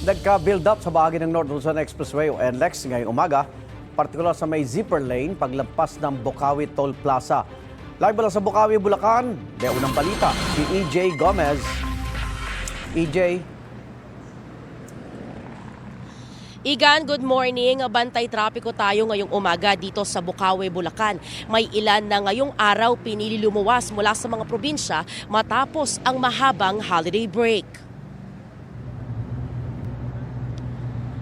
Nagka-build up sa bahagi ng North Luzon Expressway o NLEX ngayong umaga, partikular sa may zipper lane paglampas ng Bocaue Toll Plaza. Live mula sa Bocaue, Bulacan, may unang balita si EJ Gomez. EJ. Igan, good morning. Bantay trapiko tayo ngayong umaga dito sa Bocaue, Bulacan. May ilan na ngayong araw pinili lumuwas mula sa mga probinsya matapos ang mahabang holiday break.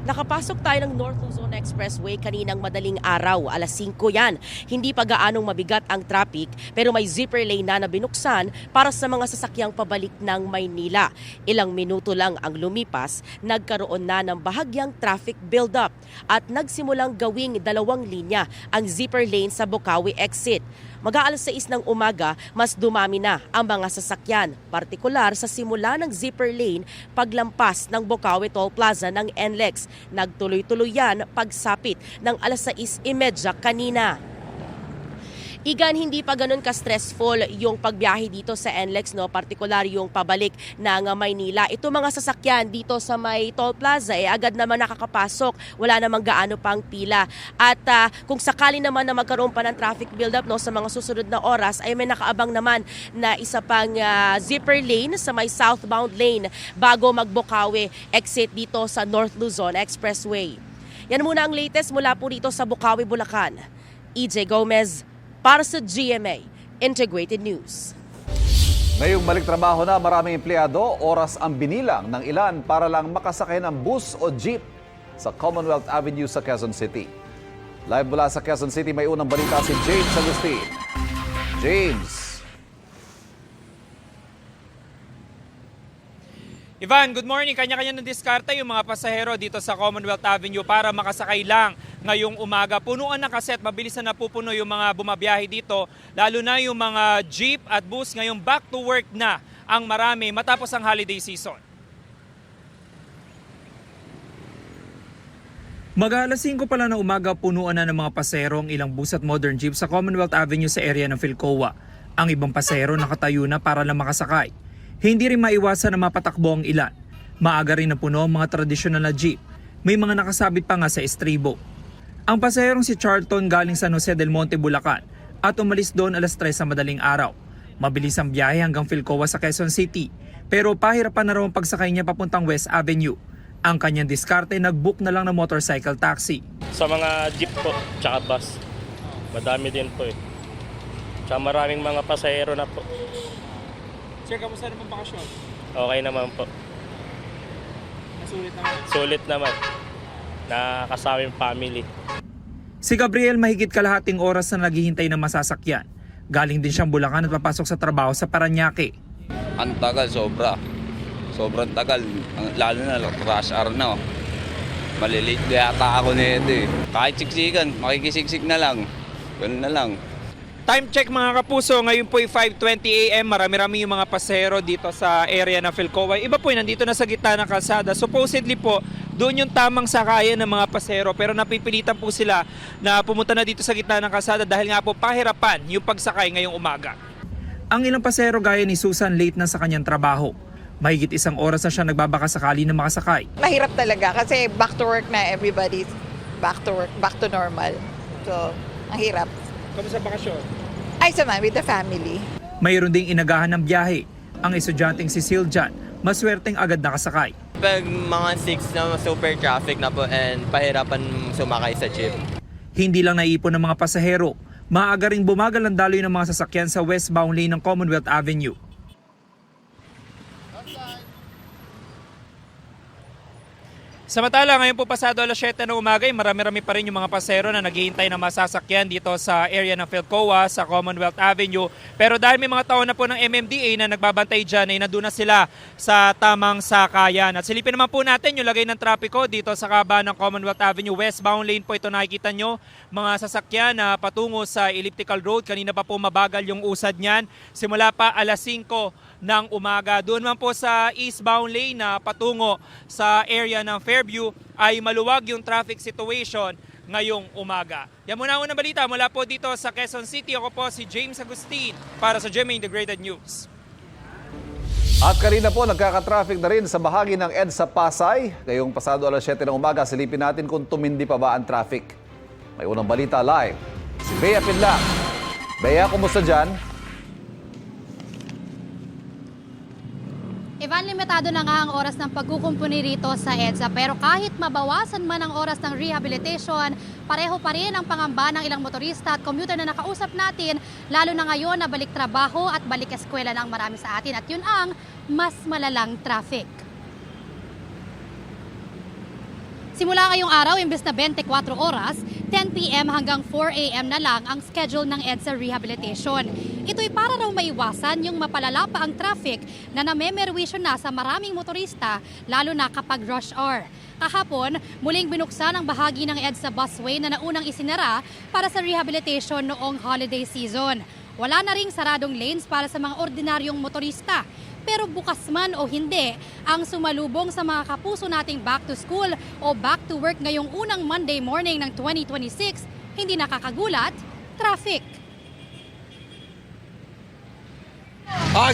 Nakapasok tayo ng North Luzon Expressway kaninang madaling araw, alas 5 yan. Hindi pa gaanong mabigat ang traffic pero may zipper lane na binuksan para sa mga sasakyang pabalik ng Maynila. Ilang minuto lang ang lumipas, nagkaroon na ng bahagyang traffic buildup at nagsimulang gawing dalawang linya ang zipper lane sa Bocaue exit. Mag-aalas 6 ng umaga, mas dumami na ang mga sasakyan, partikular sa simula ng zipper lane paglampas ng Bocaue Toll Plaza ng NLEX. Nagtuloy-tuloy yan pagsapit ng alas 6:30 kanina. Igan, hindi pa ganun ka-stressful yung pagbiyahe dito sa NLEX, no? Partikular yung pabalik ng Maynila. Ito mga sasakyan dito sa may toll plaza, agad naman nakakapasok. Wala namang gaano pang pila. At kung sakali naman na magkaroon pa ng traffic buildup, no, sa mga susunod na oras, ay may nakaabang naman na isa pang zipper lane sa may southbound lane bago mag-Bocaue exit dito sa North Luzon Expressway. Yan muna ang latest mula po dito sa Bocaue, Bulacan. EJ Gomez, para sa GMA Integrated News. Ngayong balik trabaho na, maraming empleyado, oras ang binilang ng ilan para lang makasakay ng bus o jeep sa Commonwealth Avenue sa Quezon City. Live mula sa Quezon City, may unang balita si James Agustin. James. Ivan, good morning. Kanya-kanya ng diskarte yung mga pasahero dito sa Commonwealth Avenue para makasakay lang ngayong umaga. Punuan na kasi at mabilis na napupuno yung mga bumabiyahe dito, lalo na yung mga jeep at bus. Ngayong back to work na ang marami matapos ang holiday season. Mag-aalas 5 pala ng umaga, punuan na ng mga pasahero ang ilang bus at modern jeep sa Commonwealth Avenue sa area ng Philcoa. Ang ibang pasahero nakatayo na para lang makasakay. Hindi rin maiwasan na mapatakbo ang ilan. Maaga rin na puno ang mga tradisyonal na jeep. May mga nakasabit pa nga sa estribo. Ang pasaherong si Charlton galing San Jose del Monte, Bulacan at umalis doon alas 3 sa madaling araw. Mabilis ang biyahe hanggang Philcoa sa Quezon City, pero pahirapan na raw ang pagsakay niya papuntang West Avenue. Ang kanyang diskarte, nag-book na lang ng motorcycle taxi. Sa mga jeep po, tsaka bus. Madami din po eh. Tsaka maraming mga pasahero na po. Sir, kamusta naman bakasyon? Okay naman po. Nasulit naman? Sulit naman. Nakakasama yung family. Si Gabriel mahigit kalahating oras na naghihintay ng masasakyan. Galing din siyang Bulacan at papasok sa trabaho sa Parañaque. Ang tagal, sobra. Sobrang tagal. Lalo na, rush hour na. Malilate yata ako nito eh. Kahit siksikan, makikisiksik na lang. Ganun na lang. Time check mga kapuso, ngayon po ay 5:20 AM. Marami-rami yung mga pasahero dito sa area ng Philcoa. Iba po nandito na sa gitna ng kalsada. Supposedly po, doon yung tamang sakayan ng mga pasahero. Pero napipilitan po sila na pumunta na dito sa gitna ng kalsada dahil nga po pahirapan yung pagsakay ngayong umaga. Ang ilang pasahero gaya ni Susan late na sa kanyang trabaho. Mahigit isang oras na siya nagbabaka sakali na makasakay. Mahirap talaga kasi back to work na, everybody's back to work, back to normal. So, ang hirap. Kamusta bakasyon? Ay, sama, with the family. Mayroon ding inagahan ng biyahe. Ang estudyanteng si Siljan, maswerteng agad nakasakay. Pag mga 6 na super traffic na po and pahirapan sumakay sa jeep. Hindi lang naiipon ng mga pasahero, maaga ring bumagal ang daloy ng mga sasakyan sa westbound lane ng Commonwealth Avenue. Samantala, ngayon po pasado alas 7 ng umaga, marami-rami pa rin yung mga pasahero na naghihintay ng masasakyan dito sa area ng Philcoa sa Commonwealth Avenue. Pero dahil may mga tao na po ng MMDA na nagbabantay dyan, ay nandun na sila sa tamang sakayan. At silipin naman po natin yung lagay ng trapiko dito sa kaba ng Commonwealth Avenue. Westbound lane po ito, nakikita nyo, mga sasakyan na patungo sa Elliptical Road. Kanina pa po mabagal yung usad niyan. Simula pa alas 5 ng umaga. Doon man po sa eastbound lane na patungo sa area ng Fairview ay maluwag yung traffic situation ngayong umaga. Yan muna ang unang balita mula po dito sa Quezon City. Ako po si James Agustin para sa GMA Integrated News. At kanina po, nagkaka-traffic na rin sa bahagi ng EDSA Pasay. Ngayong pasado alas 7 ng umaga, silipin natin kung tumindi pa ba ang traffic. May unang balita live. Si Bea Pinlac. Bea, kumusta dyan? Ivan, limitado na nga ang oras ng pagkukumpuni rito sa EDSA, pero kahit mabawasan man ang oras ng rehabilitation, pareho pa rin ang pangamba ng ilang motorista at commuter na nakausap natin, lalo na ngayon na balik trabaho at balik eskwela ng marami sa atin, at yun ang mas malalang traffic. Simula ngayong araw, imbes na 24 oras, 10 p.m. hanggang 4 a.m. na lang ang schedule ng EDSA rehabilitation. Ito'y para raw maiwasan yung mapalala pa ang traffic na namemerwisyo na sa maraming motorista, lalo na kapag rush hour. Kahapon, muling binuksan ang bahagi ng EDSA busway na naunang isinara para sa rehabilitation noong holiday season. Wala na ring saradong lanes para sa mga ordinaryong motorista. Pero bukas man o hindi, ang sumalubong sa mga kapuso nating back to school o back to work ngayong unang Monday morning ng 2026, hindi nakakagulat, traffic.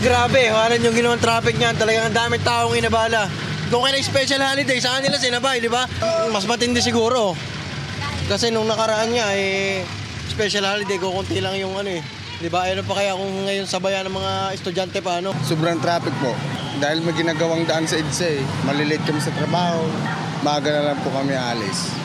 Grabe, haran yung ginawang traffic niyan. Talagang ang daming taong inabala. Kung kailang special holiday, saan nila sinabay, di ba? Mas matindi siguro. Kasi nung nakaraan niya, special holiday, kukunti lang yung Di ba? Ano pa kaya kung ngayon sabayan ng mga estudyante pa, Sobrang traffic po. Dahil may ginagawang daan sa EDSA, malilate kami sa trabaho, maaga na lang po kami alis.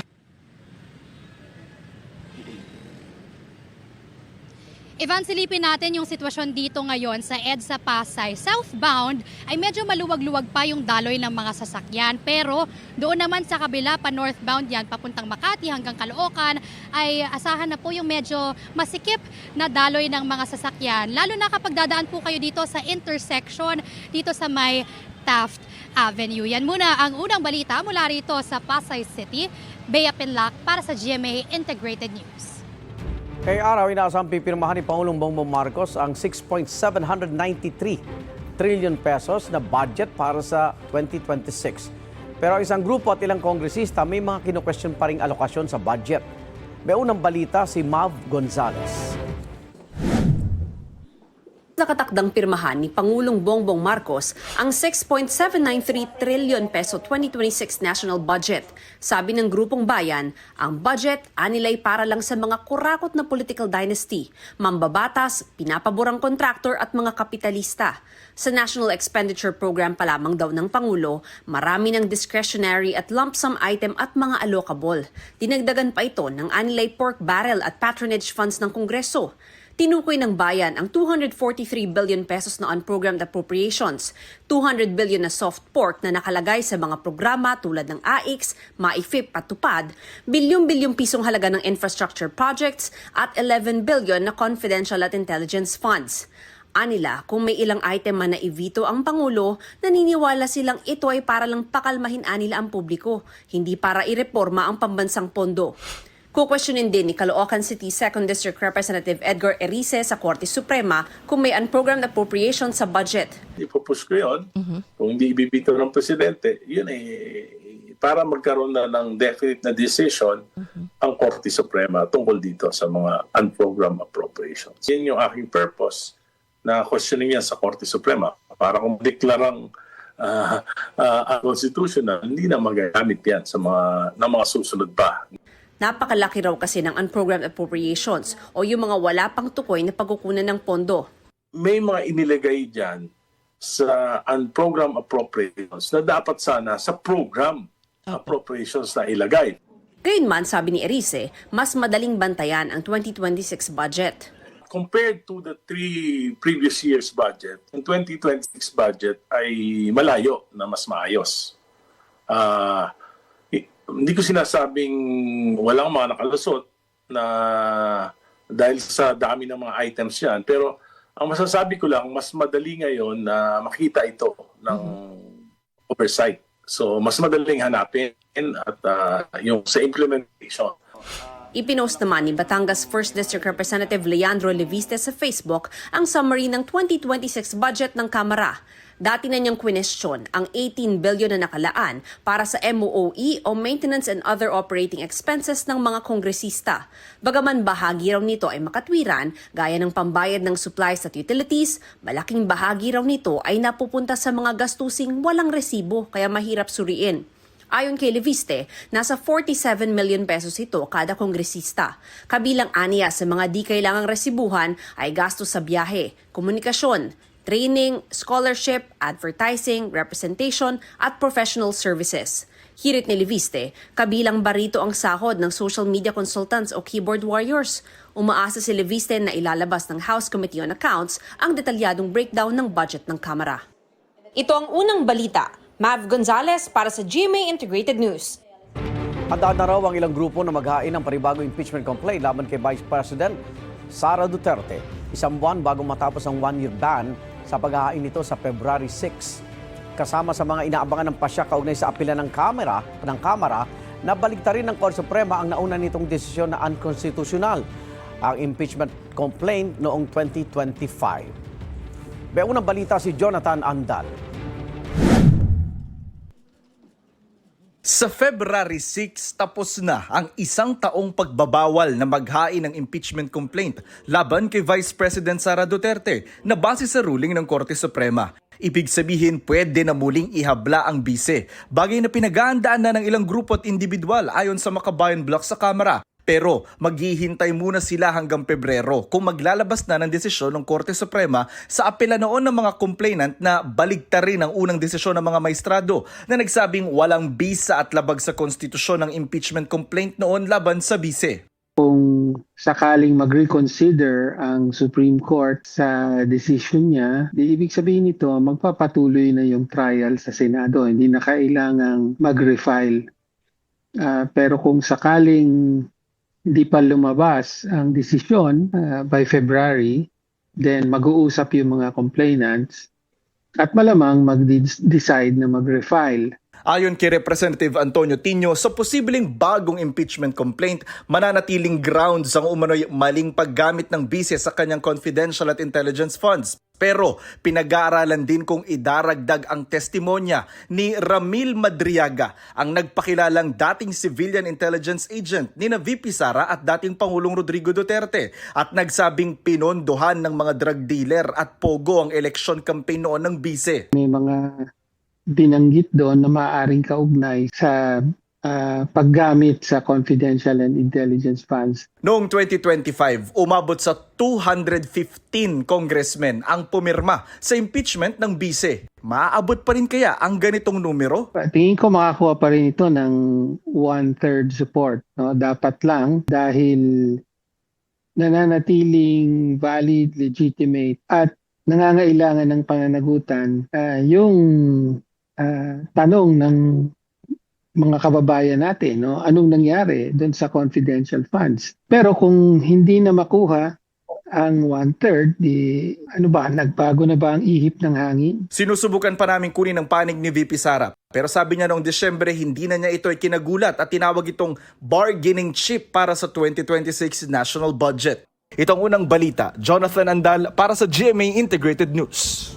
Ivan, silipin natin yung sitwasyon dito ngayon sa EDSA Pasay. Southbound ay medyo maluwag-luwag pa yung daloy ng mga sasakyan. Pero doon naman sa kabila, pa northbound yan, papuntang Makati hanggang Caloocan, ay asahan na po yung medyo masikip na daloy ng mga sasakyan. Lalo na kapag dadaan po kayo dito sa intersection, dito sa may Taft Avenue. Yan muna ang unang balita mula rito sa Pasay City. Bea Pinlac para sa GMA Integrated News. Kay araw, inaasang pipirmahan ni Pangulong Bongbong Marcos ang 6.793 trillion pesos na budget para sa 2026. Pero isang grupo at ilang kongresista may mga kinu-question pa ring alokasyon sa budget. May unang balita si Mav Gonzalez. Nakatakdang pirmahan ni Pangulong Bongbong Marcos ang 6.793 trillion peso 2026 national budget. Sabi ng grupong bayan, ang budget anilay para lang sa mga kurakot na political dynasty, mambabatas, pinapaborang kontraktor at mga kapitalista. Sa National Expenditure Program pa lamang daw ng Pangulo, marami ng discretionary at lump sum item at mga allocable. Dinagdagan pa ito ng anilay pork barrel at patronage funds ng Kongreso. Tinukoy ng bayan ang 243 billion pesos na unprogrammed appropriations, 200 billion na soft pork na nakalagay sa mga programa tulad ng AIX, MAIFIP at TUPAD, bilyong-bilyong pisong halaga ng infrastructure projects at 11 billion na confidential at intelligence funds. Anila, kung may ilang item man na i-veto ang Pangulo, naniniwala silang ito ay para lang pakalmahin anila ang publiko, hindi para ireporma ang pambansang pondo. Kukwestiyonin din ni Caloocan City 2nd District Representative Edgar Erice sa Korte Suprema kung may unprogrammed appropriation sa budget. Ipupush ko yun. Kung hindi ibibito ng presidente, yun para magkaroon na ng definite na decision ang Korte Suprema tungkol dito sa mga unprogrammed appropriations. Yan yung aking purpose na questioning yan sa Korte Suprema para kung deklarang unconstitutional, hindi na magagamit yan sa mga susunod pa. Napakalaki raw kasi ng unprogrammed appropriations o yung mga wala pang tukoy na pagkukunan ng pondo. May mga inilagay dyan sa unprogrammed appropriations na dapat sana sa program appropriations na ilagay. Gayunman, sabi ni Erice, mas madaling bantayan ang 2026 budget. Compared to the 3 previous years' budget, ang 2026 budget ay malayo na mas maayos. Hindi ko sinasabing walang mga nakalusot na dahil sa dami ng mga items yan. Pero ang masasabi ko lang, mas madali ngayon na makita ito ng oversight. So mas madaling hanapin at yung sa implementation. Ipinost naman ni Batangas 1st District Representative Leandro Leviste sa Facebook ang summary ng 2026 budget ng Kamara. Dati na niyang kwinestyon ang 18 billion na nakalaan para sa MOOE o Maintenance and Other Operating Expenses ng mga kongresista. Bagaman bahagi raw nito ay makatwiran, gaya ng pambayad ng supplies at utilities, malaking bahagi raw nito ay napupunta sa mga gastusing walang resibo kaya mahirap suriin. Ayon kay Leviste, nasa 47 million pesos ito kada kongresista. Kabilang aniya sa mga di kailangang resibuhan ay gastos sa biyahe, komunikasyon, training, scholarship, advertising, representation at professional services. Hirit ni Leviste, kabilang ba rito ang sahod ng social media consultants o keyboard warriors? Umaasa si Leviste na ilalabas ng House Committee on Accounts ang detalyadong breakdown ng budget ng Kamara. Ito ang unang balita. Mav Gonzalez para sa GMA Integrated News. Handa na raw ang ilang grupo na maghain ng panibagong impeachment complaint laban kay Vice President Sara Duterte. Isang buwan bago matapos ang one-year ban sa paghahain nito sa February 6. Kasama sa mga inaabangan ng pasya kaugnay sa apela ng Kamara, na baligtarin ng Korte Suprema ang nauna nitong desisyon na unconstitutional, ang impeachment complaint noong 2025. Unang balita si Jonathan Andal. Sa February 6, tapos na ang isang taong pagbabawal na maghain ng impeachment complaint laban kay Vice President Sara Duterte na base sa ruling ng Korte Suprema. Ibig sabihin, pwede na muling ihabla ang bise, bagay na pinag-aandaan na ng ilang grupo at individual ayon sa Makabayan Block sa Kamara. Pero maghihintay muna sila hanggang Pebrero kung maglalabas na ng desisyon ng Korte Suprema sa apela noon ng mga complainant na baligtarin ang unang desisyon ng mga maestrado na nagsabing walang bisa at labag sa konstitusyon ng impeachment complaint noon laban sa bise. Kung sakaling mag-reconsider ang Supreme Court sa decision niya, di ibig sabihin nito magpapatuloy na yung trial sa Senado. Hindi na kailangang mag-refile. Pero kung sakaling hindi pa lumabas ang desisyon by February, then mag-uusap yung mga complainants at malamang mag-decide na mag-refile. Ayon kay Representative Antonio Tino, sa posibleng bagong impeachment complaint, mananatiling grounds ang umano'y maling paggamit ng bise sa kanyang confidential at intelligence funds. Pero pinag-aaralan din kung idaragdag ang testimonya ni Ramil Madriaga, ang nagpakilalang dating civilian intelligence agent ni na VP Sara at dating Pangulong Rodrigo Duterte at nagsabing pinondohan ng mga drug dealer at pogo ang election campaign noon ng bise. May mga binanggit doon na maaaring kaugnay sa paggamit sa confidential and intelligence funds. Noong 2025, umabot sa 215 congressmen ang pumirma sa impeachment ng bise. Maaabot pa rin kaya ang ganitong numero? Tingin ko makakuha pa rin ito ng 1/3 support. No? Dapat lang dahil nananatiling valid, legitimate at nangangailangan ng pananagutan yung tanong ng mga kababayan natin, no? Anong nangyari doon sa confidential funds? Pero kung hindi na makuha ang 1/3, nagbago na ba ang ihip ng hangin? Sinusubukan pa namin kunin ang panig ni VP Sara. Pero sabi niya noong Desyembre, hindi na niya ito ay kinagulat at tinawag itong bargaining chip para sa 2026 national budget. Itong unang balita, Jonathan Andal para sa GMA Integrated News.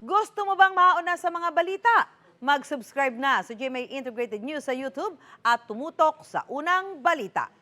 Gusto mo bang mauna sa mga balita? Mag-subscribe na sa GMA Integrated News sa YouTube at tumutok sa unang balita.